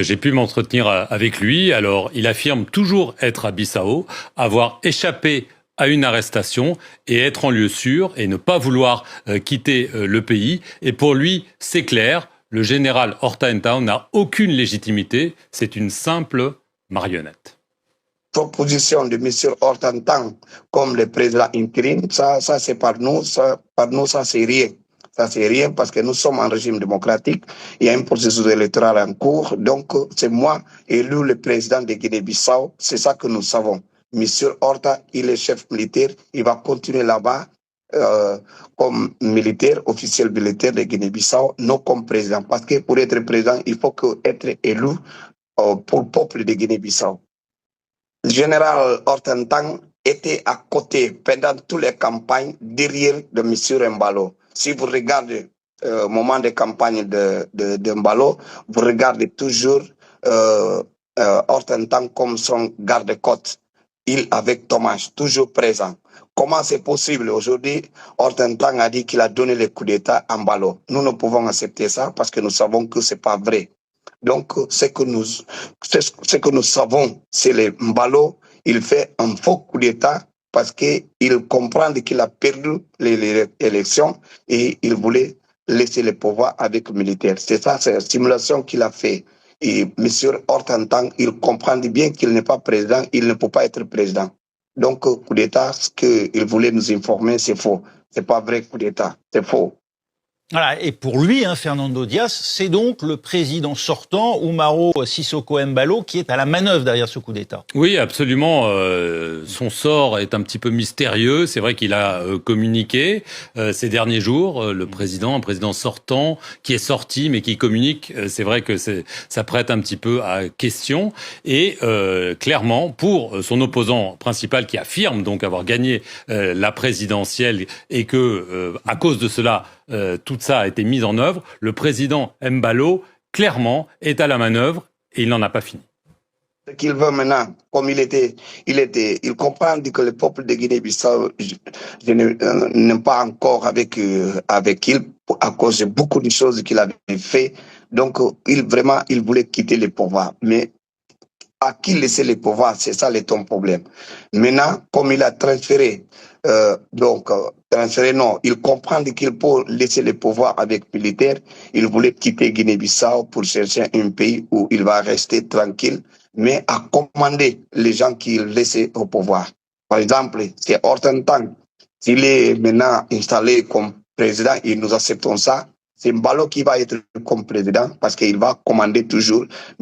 J'ai pu m'entretenir avec lui. Alors, il affirme toujours être à Bissau, avoir échappé à une arrestation et être en lieu sûr et ne pas vouloir quitter le pays. Et pour lui, c'est clair, le général Horta Tang n'a aucune légitimité. C'est une simple marionnette. Proposition de M. Horta Tang comme le président intérim, ça c'est par nous, ça c'est rien. Ça, c'est rien parce que nous sommes en régime démocratique. Il y a un processus électoral en cours. Donc, c'est moi, élu le président de Guinée-Bissau. C'est ça que nous savons. Monsieur Horta, il est chef militaire. Il va continuer là-bas comme militaire, officiel militaire de Guinée-Bissau, non comme président. Parce que pour être président, il faut être élu pour le peuple de Guinée-Bissau. Le général Horta Tang était à côté pendant toutes les campagnes derrière de M. Embalo. Si vous regardez au moment de campagne de Mbalo, vous regardez toujours Horta Tang comme son garde-côte. Il avec Thomas, toujours présent. Comment c'est possible aujourd'hui? Horta Tang a dit qu'il a donné le coup d'État à Mbalo. Nous ne pouvons accepter ça parce que nous savons que ce n'est pas vrai. Donc, ce que nous savons, c'est le Mbalo, il fait un faux coup d'État parce qu'il comprend qu'il a perdu les élections et il voulait laisser le pouvoir avec le militaire. C'est ça, c'est la simulation qu'il a fait. Et M. Horta Tang, il comprend bien qu'il n'est pas président, il ne peut pas être président. Donc, coup d'État, ce qu'il voulait nous informer, c'est faux. C'est pas vrai coup d'État, c'est faux. Voilà, et pour lui, Fernando Dias, c'est donc le président sortant, Umaro Sissoko Embalo, qui est à la manœuvre derrière ce coup d'État. Oui, absolument. Son sort est un petit peu mystérieux. C'est vrai qu'il a communiqué ces derniers jours. Un président sortant, qui est sorti, mais qui communique. C'est vrai que ça prête un petit peu à question. Et clairement, pour son opposant principal, qui affirme donc avoir gagné la présidentielle et que, à cause de cela, tout ça a été mis en œuvre, le président Embalo, clairement, est à la manœuvre et il n'en a pas fini. Ce qu'il veut maintenant, comme il comprend que le peuple de Guinée-Bissau n'est pas encore avec il à cause de beaucoup de choses qu'il avait fait. Donc, il voulait quitter le pouvoir. Mais à qui laisser le pouvoir, c'est ça ton problème. Maintenant, comme il a transféré, il comprend qu'il peut laisser le pouvoir avec militaire. Il voulait quitter Guinée-Bissau pour chercher un pays où il va rester tranquille, mais à commander les gens qu'il laissait au pouvoir. Par exemple, c'est Horta Tang. S'il est maintenant installé comme président et nous acceptons ça, c'est Mbalo qui va être comme président parce qu'il va commander toujours.